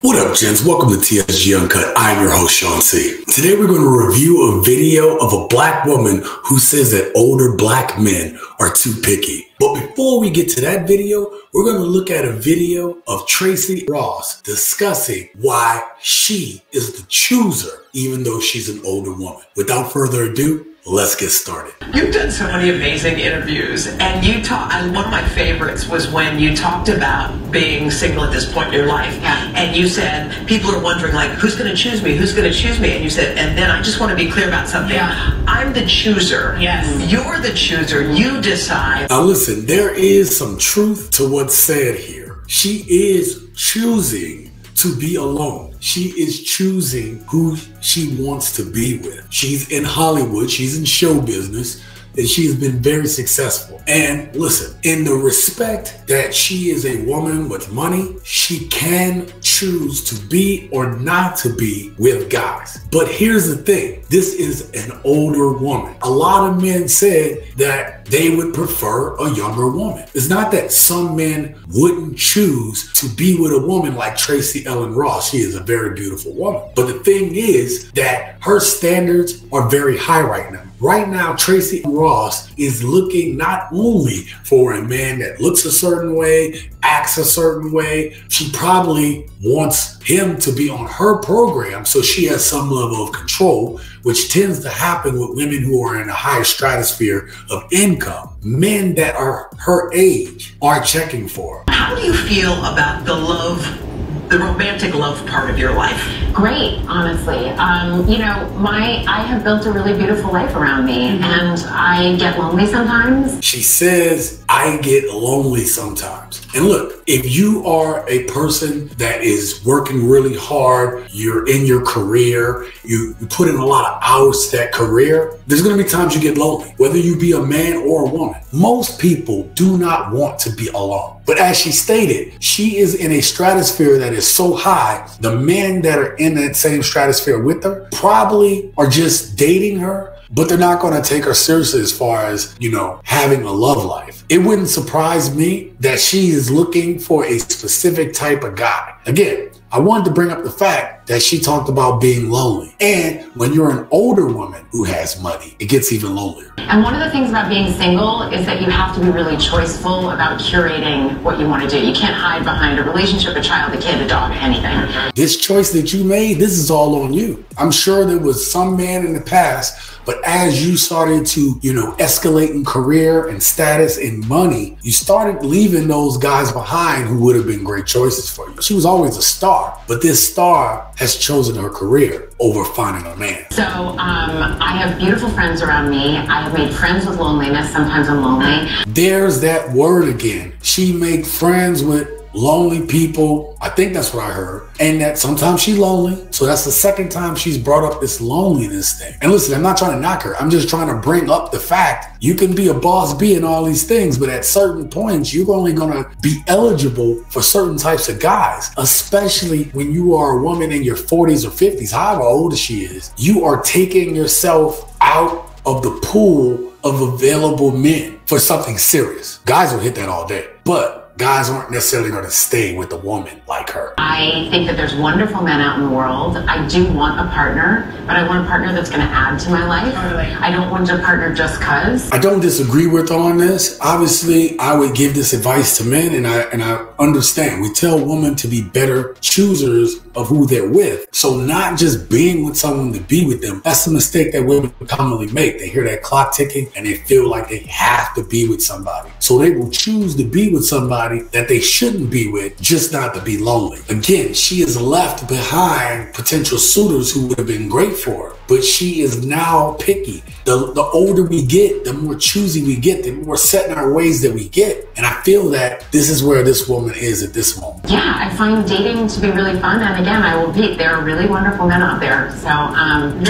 What up, gents? Welcome to TSG Uncut. I'm your host, Sean C. Today we're going to review a video of a black woman who says that older black men are too picky. But before we get to that video, we're going to look at a video of Tracy Ross discussing why she is the chooser, even though she's an older woman. Without further ado, let's get started. You've done so many amazing interviews, and one of my favorites was when you talked about being single at this point in your life, and you said, people are wondering, like, who's going to choose me? Who's going to choose me? And you said, and then I just want to be clear about something. I'm the chooser. Yes. You're the chooser. You decide. Now listen, there is some truth to what's said here. She is choosing to be alone. She is choosing who she wants to be with. She's in Hollywood, she's in show business, and she has been very successful. And listen, in the respect that she is a woman with money, she can choose to be or not to be with guys. But here's the thing, this is an older woman. A lot of men said that they would prefer a younger woman. It's not that some men wouldn't choose to be with a woman like Tracy Ellen Ross. She is a very beautiful woman. But the thing is that her standards are very high right now. Right now, Tracy Ross is looking not only for a man that looks a certain way, acts a certain way. She probably wants him to be on her program so she has some level of control, which tends to happen with women who are in a higher stratosphere of income. Men that are her age are checking for her. How do you feel about the romantic love part of your life? Great, honestly. I have built a really beautiful life around me, and I get lonely sometimes. She says, I get lonely sometimes. And look, if you are a person that is working really hard, you're in your career, you put in a lot of hours to that career, there's going to be times you get lonely, whether you be a man or a woman. Most people do not want to be alone. But as she stated, she is in a stratosphere that is so high, the men that are in that same stratosphere with her probably are just dating her, but they're not going to take her seriously as far as, having a love life. It wouldn't surprise me that she is looking for a specific type of guy. Again, I wanted to bring up the fact that she talked about being lonely. And when you're an older woman who has money, it gets even lonelier. And one of the things about being single is that you have to be really choiceful about curating what you want to do. You can't hide behind a relationship, a child, a kid, a dog, anything. This choice that you made, this is all on you. I'm sure there was some man in the past, but as you started to, escalate in career and status and money, you started leaving those guys behind who would have been great choices for you. She was always a star, but this star has chosen her career over finding a man. So I have beautiful friends around me. I have made friends with loneliness. Sometimes I'm lonely. There's that word again. She made friends with lonely people. I think that's what I heard. And that sometimes she's lonely. So that's the second time she's brought up this loneliness thing. And listen, I'm not trying to knock her. I'm just trying to bring up the fact you can be a boss bee and all these things, but at certain points, you're only going to be eligible for certain types of guys, especially when you are a woman in your 40s or 50s, however old she is. You are taking yourself out of the pool of available men for something serious. Guys will hit that all day, but guys aren't necessarily going to stay with a woman like her. I think that there's wonderful men out in the world. I do want a partner, but I want a partner that's going to add to my life. Totally. I don't want a partner just cause. I don't disagree with her on this. Obviously, I would give this advice to men, and I understand. We tell women to be better choosers of who they're with. So not just being with someone to be with them. That's the mistake that women commonly make. They hear that clock ticking and they feel like they have to be with somebody. So they will choose to be with somebody that they shouldn't be with, just not to be lonely. Again, she is left behind potential suitors who would have been great for her, but she is now picky. The older we get, the more choosy we get, the more set in our ways that we get. And I feel that this is where this woman is at this moment. Yeah, I find dating to be really fun. And again, I will peak. There are really wonderful men out there. So, come and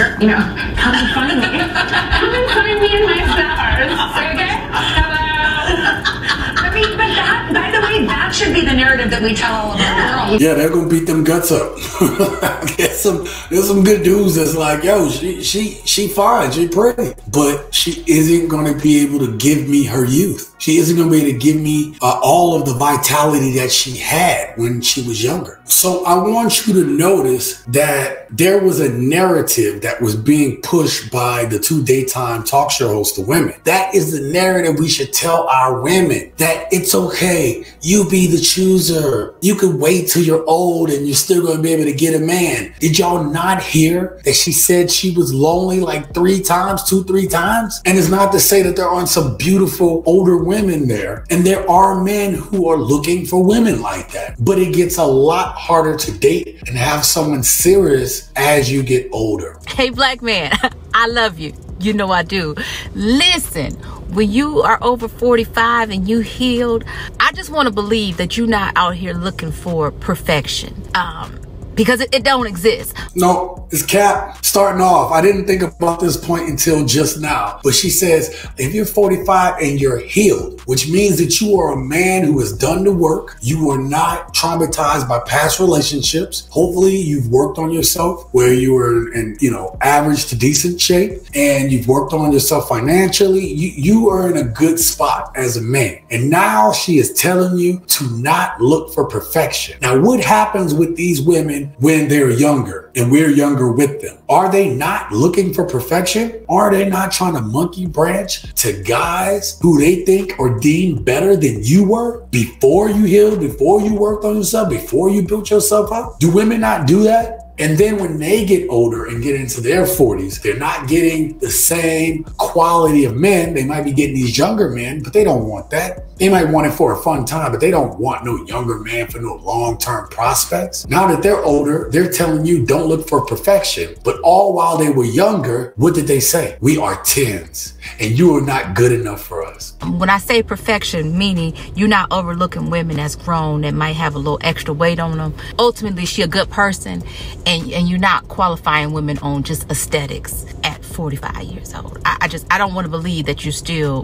find me. Come and find me in my stars. Okay? Hello. But by the way, think that should be the narrative that we tell all of our girls. Yeah, they're gonna beat them guts up. there's some good dudes that's like, yo, she fine, she pretty, but she isn't gonna be able to give me her youth. She isn't gonna be able to give me all of the vitality that she had when she was younger. So I want you to notice that there was a narrative that was being pushed by the two daytime talk show hosts to women. That is the narrative we should tell our women, that it's okay. You be the chooser. You could wait till you're old and you're still going to be able to get a man. Did y'all not hear that she said she was lonely like 3 times? And it's not to say that there aren't some beautiful older women there. And there are men who are looking for women like that. But it gets a lot harder to date and have someone serious as you get older. Hey, black man, I love you. You know I do. Listen, when you are over 45 and you healed, I just want to believe that you're not out here looking for perfection. Because it don't exist. No, it's cap. Starting off, I didn't think about this point until just now, but she says, if you're 45 and you're healed, which means that you are a man who has done the work, you are not traumatized by past relationships. Hopefully you've worked on yourself where you were in, average to decent shape, and you've worked on yourself financially. You are in a good spot as a man. And now she is telling you to not look for perfection. Now, what happens with these women when they're younger and we're younger with them? Are they not looking for perfection? Are they not trying to monkey branch to guys who they think or deem better than you were before you healed, before you worked on yourself, before you built yourself up? Do women not do that? And then when they get older and get into their 40s, they're not getting the same quality of men. They might be getting these younger men, but they don't want that. They might want it for a fun time, but they don't want no younger man for no long-term prospects. Now that they're older, they're telling you don't look for perfection. But all while they were younger, what did they say? We are 10s and you are not good enough for us. When I say perfection, meaning you're not overlooking women that's grown that might have a little extra weight on them. Ultimately, she a good person, and you're not qualifying women on just aesthetics at 45 years old. I don't want to believe that you're still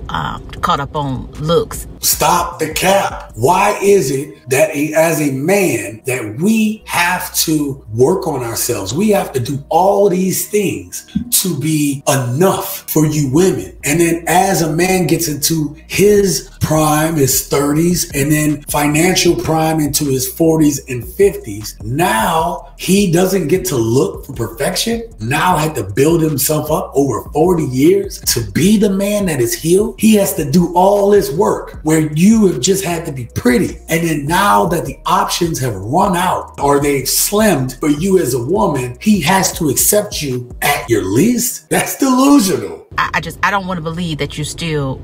caught up on looks. Stop the cap. Why is it that as a man that we have to work on ourselves? We have to do all these things to be enough for you women. And then as a man gets into his prime, his 30s, and then financial prime into his 40s and 50s, now he doesn't get to look for perfection. Now had to build himself up over 40 years to be the man that is healed. He has to do all this work where you have just had to be pretty. And then now that the options have run out or they've slimmed for you as a woman, he has to accept you at your least. That's delusional. I don't want to believe that you're still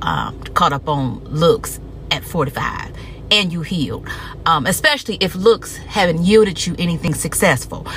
caught up on looks at 45 and you healed, especially if looks haven't yielded you anything successful.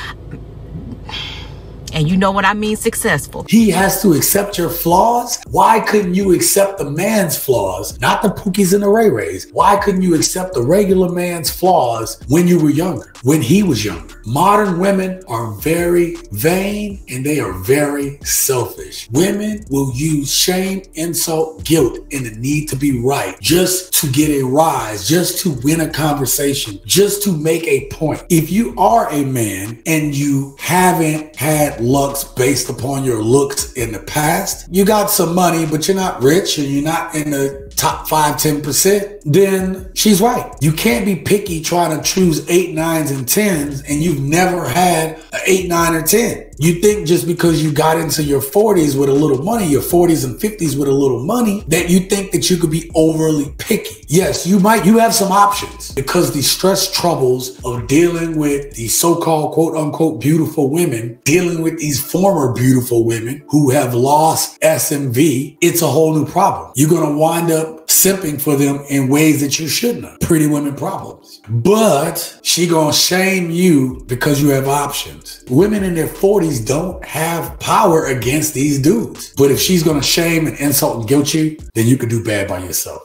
And you know what I mean, successful. He has to accept your flaws. Why couldn't you accept the man's flaws, not the Pookies and the Ray Rays? Why couldn't you accept the regular man's flaws when you were younger, when he was younger? Modern women are very vain and they are very selfish. Women will use shame, insult, guilt, and the need to be right just to get a rise, just to win a conversation, just to make a point. If you are a man and you haven't had looks based upon your looks in the past, you got some money, but you're not rich and you're not in the top 5-10%, then she's right. You can't be picky trying to choose 8, 9s, and 10s and you've never had an 8, 9, or 10. You think just because you got into your 40s with a little money, your 40s and 50s with a little money, that you think that you could be overly picky. Yes, you have some options, because the stress troubles of dealing with the so-called quote unquote beautiful women, dealing with these former beautiful women who have lost SMV, it's a whole new problem. You're going to wind up simping for them in ways that you shouldn't have. Pretty women problems. But she gonna shame you because you have options. Women in their 40s don't have power against these dudes. But if she's gonna shame and insult and guilt you, then you could do bad by yourself.